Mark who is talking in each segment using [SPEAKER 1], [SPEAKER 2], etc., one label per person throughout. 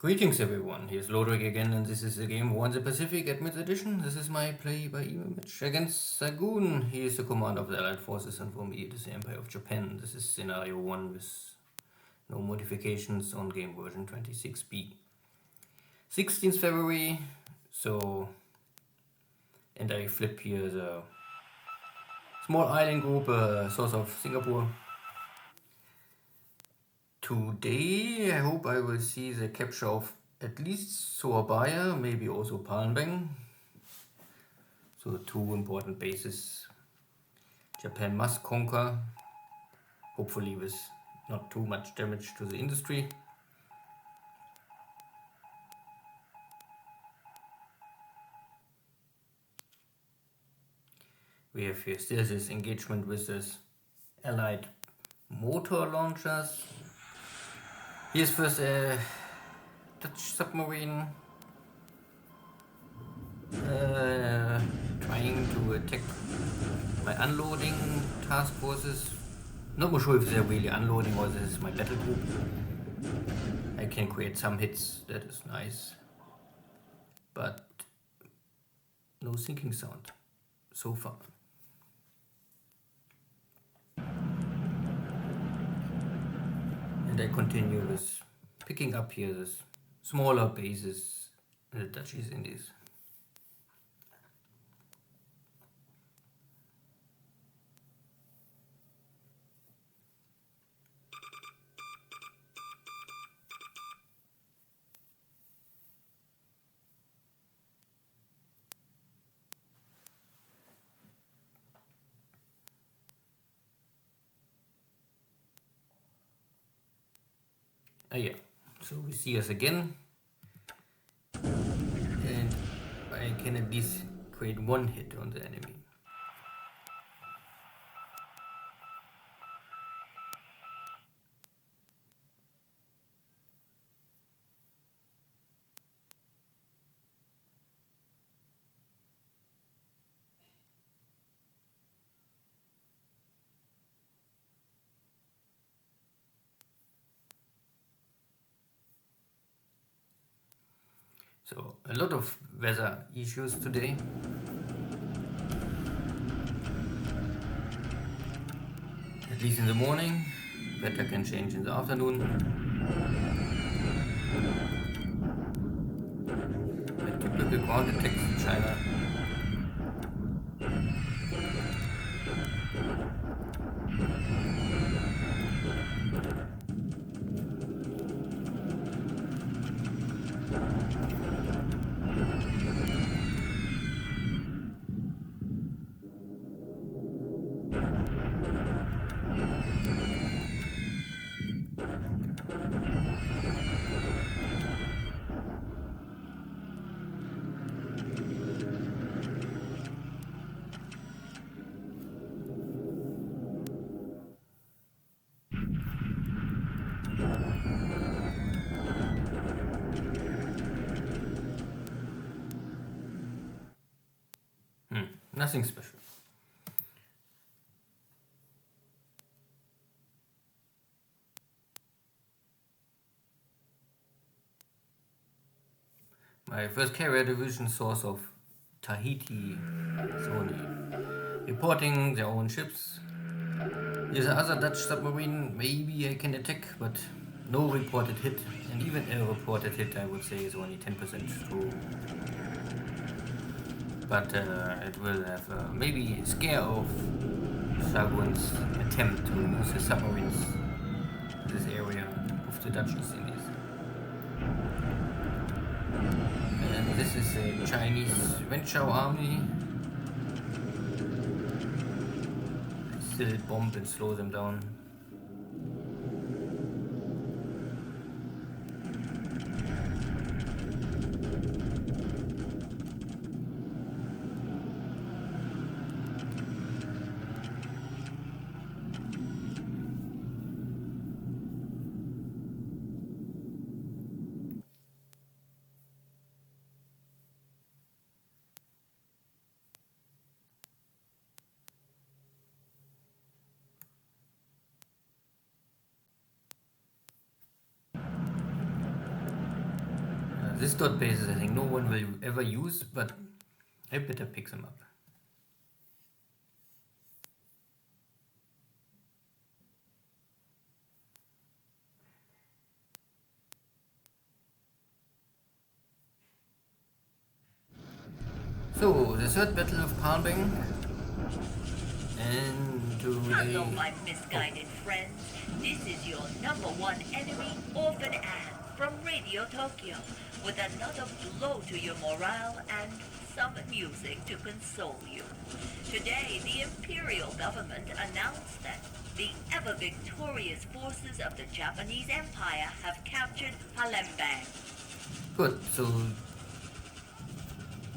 [SPEAKER 1] Greetings everyone, here's Lodrik again, and this is the game War in the Pacific Admits Edition. This is my play-by-email match against Xargun. He is the commander of the Allied forces, and for me it is the Empire of Japan. This is scenario 1 with no modifications on game version 26B. 16th February, and I flip here the small island group, south of Singapore. Today, I hope I will see the capture of at least Surabaya, maybe also Palembang. So 2 important bases Japan must conquer, hopefully with not too much damage to the industry. We have here still this engagement with this Allied motor launchers. Here's first a Dutch submarine trying to attack my unloading task forces. Not sure if they're really unloading or this is my battle group. I can create some hits, that is nice. But no sinking sound so far. And I continue with picking up here this smaller bases in the Dutch East Indies. Yeah, so we see us again, and I can at least create 1 hit on the enemy. So a lot of weather issues today. At least in the morning. Weather can change in the afternoon. A typical ground attacks in China. Nothing special. My first carrier division source of Tahiti, Sony, reporting their own ships. Here's another Dutch submarine, maybe I can attack, but no reported hit, and even a reported hit I would say is only 10% true. But it will have maybe scare off Xargun's attempt to use his submarines in this area of the Dutch East Indies. And this is a Chinese venture army. I still bomb and slow them down. This dot base is, I think, no one will ever use, but I better pick them up. So, the third battle of Palbang. And
[SPEAKER 2] Hello, my misguided friends. This is your #1 enemy, Orphan Anne, from Radio Tokyo, with another blow to your morale and some music to console you. Today, the Imperial government announced that the ever-victorious forces of the Japanese Empire have captured Palembang.
[SPEAKER 1] Good, so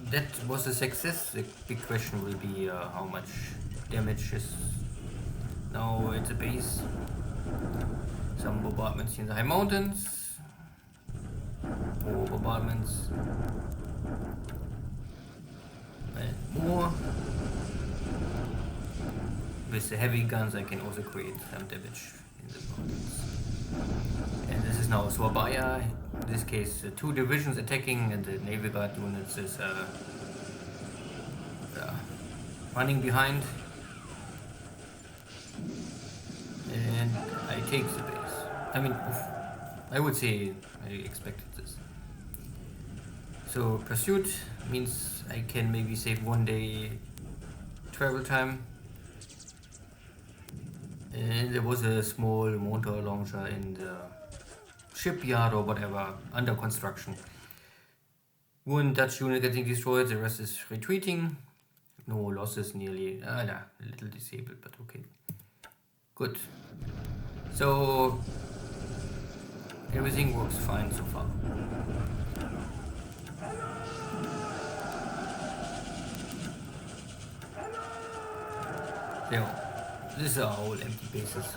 [SPEAKER 1] that was a success. The big question will be how much damage is now at the base. Some bombardments in the high mountains. More bombardments. And more. With the heavy guns I can also create some damage in the mountains. And this is now Swabaya. In this case, 2 divisions attacking, and the Navy Guard units is running behind. And I take the base. I mean, I would say I expected this. So pursuit means I can maybe save 1 day travel time. And there was a small mortar launcher in the shipyard or whatever under construction. 1 Dutch unit getting destroyed, the rest is retreating. No losses nearly. A little disabled, but okay. Good. So everything works fine so far. There. These are all empty bases.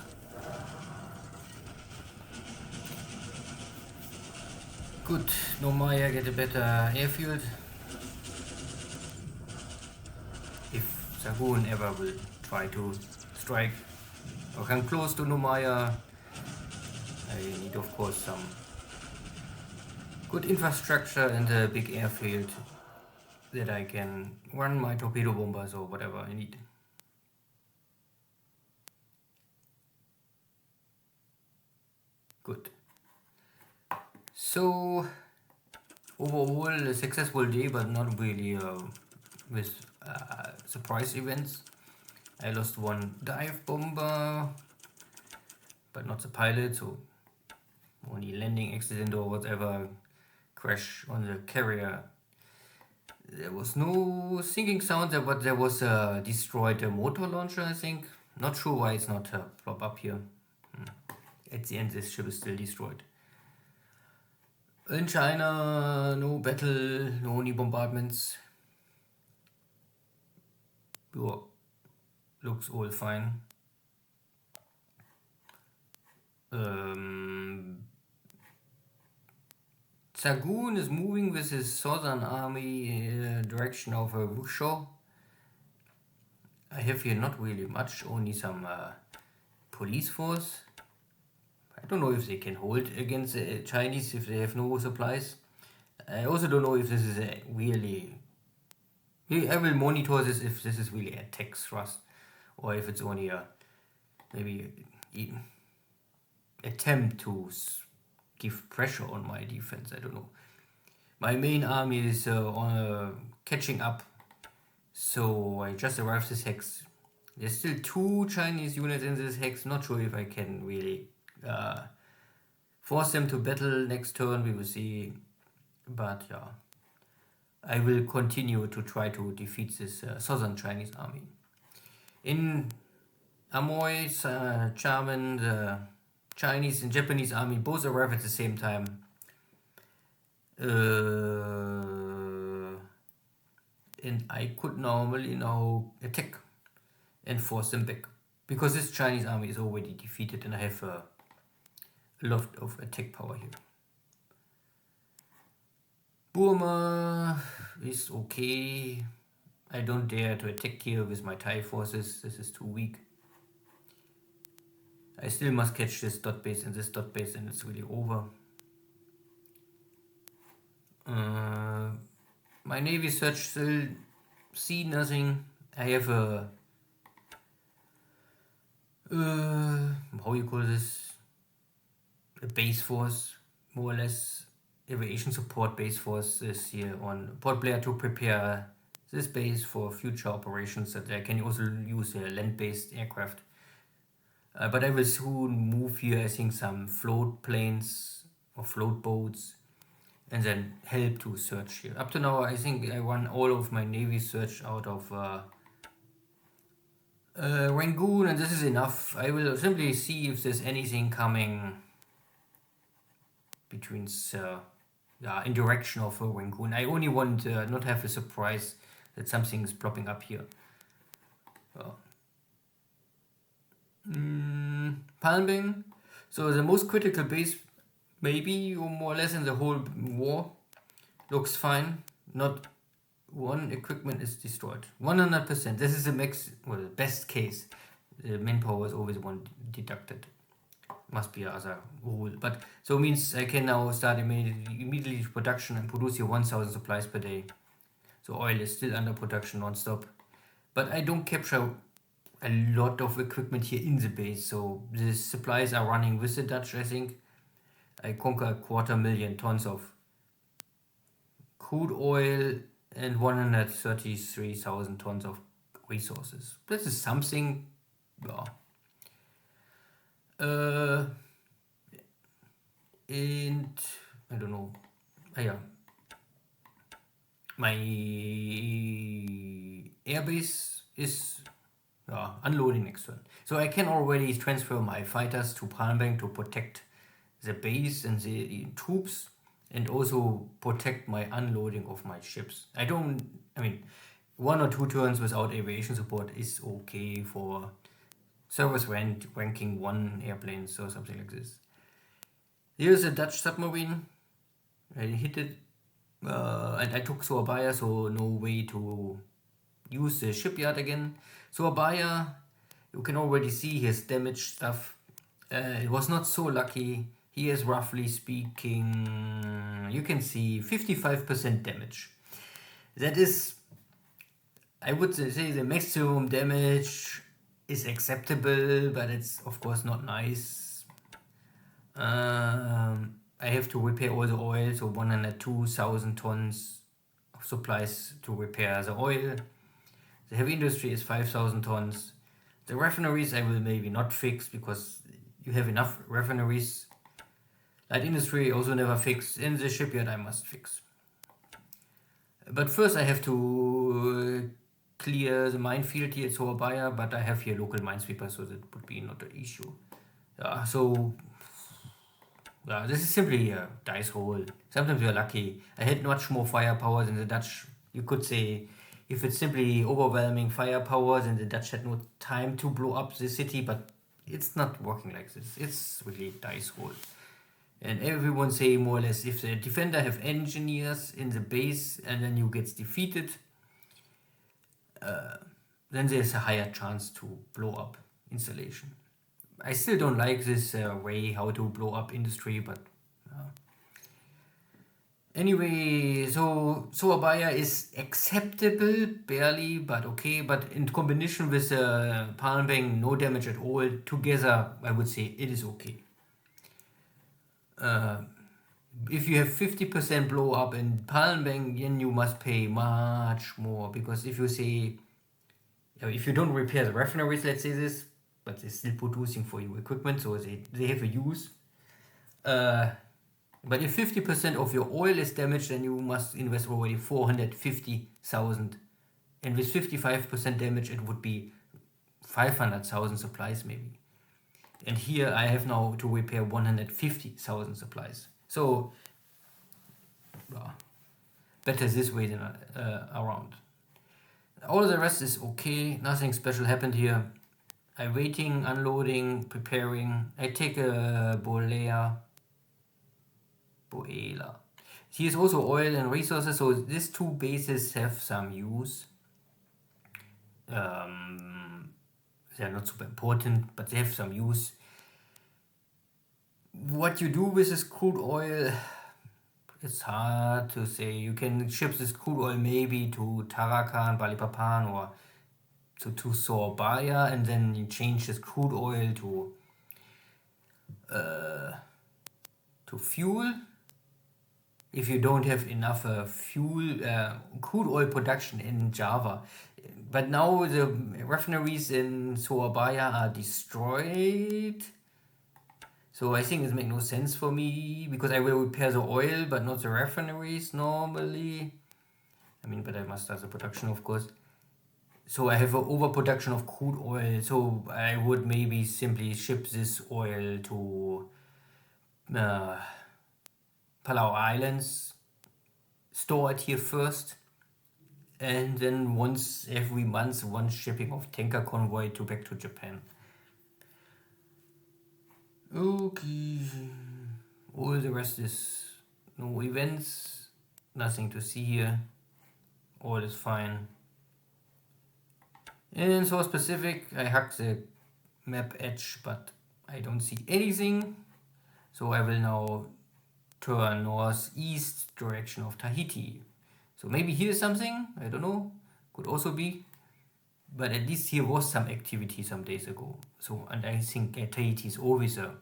[SPEAKER 1] Good. Nomaya get a better airfield. If Xargun ever will try to strike or come close to Nomaya, I need of course some good infrastructure and a big airfield that I can run my torpedo bombers or whatever I need. Good. So overall a successful day, but not really with surprise events. I lost 1 dive bomber, but not the pilot, so only landing accident or whatever, crash on the carrier. There was no sinking sound there, but there was a destroyed motor launcher, I think. Not sure why it's not plop up here. At the end this ship is still destroyed. In China, no battle, no only bombardments. Looks all fine. Xargun is moving with his southern army direction of Wushu. I have here not really much, only some police force. I don't know if they can hold against the Chinese if they have no supplies. I also don't know if this is a really... I will monitor this if this is really a tech thrust, or if it's only a maybe attempt to give pressure on my defense. I don't know. My main army is catching up, so I just arrived this hex. There's still 2 Chinese units in this hex. Not sure if I can really force them to battle next turn. We will see, but yeah, I will continue to try to defeat this southern Chinese army. In Amoy, Charmin, the Chinese and Japanese army both arrive at the same time. And I could normally now attack and force them back, because this Chinese army is already defeated and I have a lot of attack power here. Burma is okay. I don't dare to attack here with my Thai forces. This is too weak. I still must catch this dot base and this dot base, and it's really over. My Navy search still see nothing. I have a how you call this, a base force, more or less aviation support base force is here on Port Blair to prepare this base for future operations that I can also use a land-based aircraft. But I will soon move here, I think, some float planes or float boats and then help to search here. Up to now, I think I run all of my Navy search out of Rangoon, and this is enough. I will simply see if there's anything coming between in direction of Rangoon. I only want not have a surprise that something is plopping up here. Palmbang. So the most critical base, maybe or more or less in the whole war, looks fine. Not one equipment is destroyed. 100%. This is the best case. The manpower is always one deducted. Must be other rule. But so it means I can now start immediately production and produce here 1,000 supplies per day. So oil is still under production non-stop. But I don't capture a lot of equipment here in the base. So the supplies are running with the Dutch, I think. I conquer 250,000 tons of crude oil and 133,000 tons of resources. This is something. Yeah. And I don't know. Yeah. My airbase is unloading next turn. So I can already transfer my fighters to Palmbang to protect the base and the troops, and also protect my unloading of my ships. I mean, 1 or 2 turns without aviation support is okay for service ranking 1 airplanes or something like this. Here's a Dutch submarine. I hit it, and I took Surabaya, so no way to use the shipyard again. Surabaya, you can already see his damaged stuff. It was not so lucky. He is roughly speaking, you can see 55% damage. That is, I would say the maximum damage is acceptable, but it's of course not nice. I have to repair all the oil, so 102,000 tons of supplies to repair the oil. The heavy industry is 5,000 tons. The refineries I will maybe not fix because you have enough refineries. Light industry also never fix. In the shipyard I must fix. But first I have to clear the minefield here at Surabaya, but I have here local minesweepers, so that would be not an issue. This is simply a dice roll. Sometimes we are lucky. I had much more firepower than the Dutch. You could say if it's simply overwhelming firepower, then the Dutch had no time to blow up the city, but it's not working like this. It's really dice roll. And everyone say more or less if the defender have engineers in the base and then you gets defeated, then there's a higher chance to blow up installation. I still don't like this way how to blow up industry, but anyway, so Surabaya is acceptable, barely, but okay. But in combination with Palmbang, no damage at all. Together, I would say it is okay. If you have 50% blow up in Palmbang, then you must pay much more, because if you say, if you don't repair the refineries, let's say this, but they're still producing for you equipment, so they have a use. But if 50% of your oil is damaged, then you must invest already 450,000. And with 55% damage, it would be 500,000 supplies maybe. And here I have now to repair 150,000 supplies. So, better this way than around. All the rest is okay. Nothing special happened here. I'm waiting, unloading, preparing. I take a Boela. He is also oil and resources, so these two bases have some use. They are not super important, but they have some use. What you do with this crude oil, It's hard to say. You can ship this crude oil maybe to Tarakan, Balikpapan, or to Surabaya, and then you change this crude oil to fuel. If you don't have enough crude oil production in Java. But now the refineries in Surabaya are destroyed. So I think it makes no sense for me, because I will repair the oil but not the refineries normally. I mean, but I must start the production, of course. So I have an overproduction of crude oil, so I would maybe simply ship this oil to Palau Islands, store it here first, and then once every month one shipping of tanker convoy back to Japan. Okay, all the rest is no events, nothing to see here, all is fine. In South Pacific, I hacked the map edge, but I don't see anything, so I will now turn northeast direction of Tahiti. So maybe here's something, I don't know, could also be. But at least here was some activity some days ago. So, and I think Tahiti is always a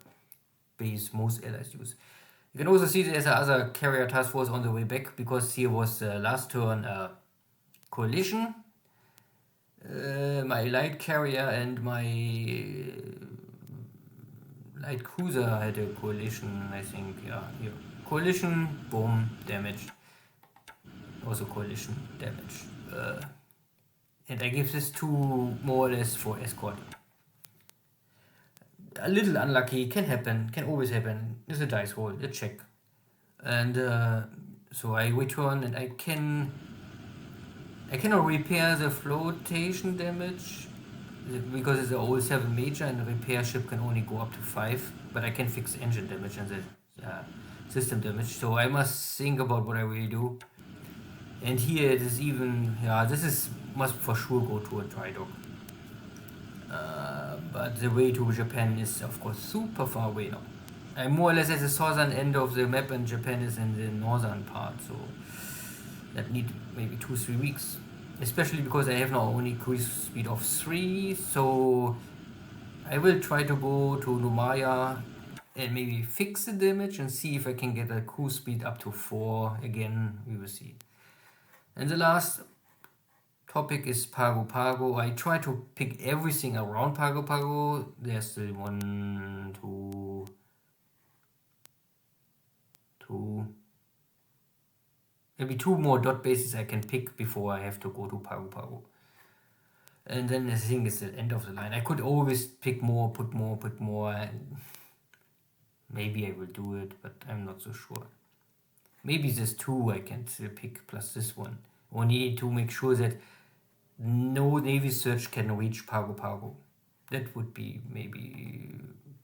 [SPEAKER 1] base most allies use. You can also see there's another carrier task force on the way back, because here was last turn a coalition. My light carrier and my light cruiser had a coalition, I think, yeah, here. Coalition, boom, damage. Also coalition, damage. And I give this to more or less for escort. A little unlucky, can happen, can always happen. It's a dice roll, a check. And so I return, and I cannot repair the flotation damage, because it's an old 7 major, and the repair ship can only go up to 5, but I can fix engine damage and the system damage, so I must think about what I will do. And here it is even, must for sure go to a dry dock. But the way to Japan is of course super far away now. I'm more or less at the southern end of the map, and Japan is in the northern part, so that need maybe 2-3 weeks. Especially because I have now only cruise speed of 3, so I will try to go to Numaya and maybe fix the damage and see if I can get a cruise speed up to 4 again, we will see. And the last topic is Pago Pago. I try to pick everything around Pago Pago. There's still 1, 2, maybe 2 more dot bases I can pick before I have to go to Pago Pago. And then I think it's the end of the line. I could always pick more, put more, and maybe I will do it, but I'm not so sure. Maybe there's 2 I can still pick, plus this one. Only to make sure that no Navy search can reach Pago Pago. That would be maybe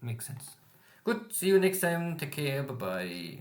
[SPEAKER 1] make sense. Good, see you next time. Take care, bye bye.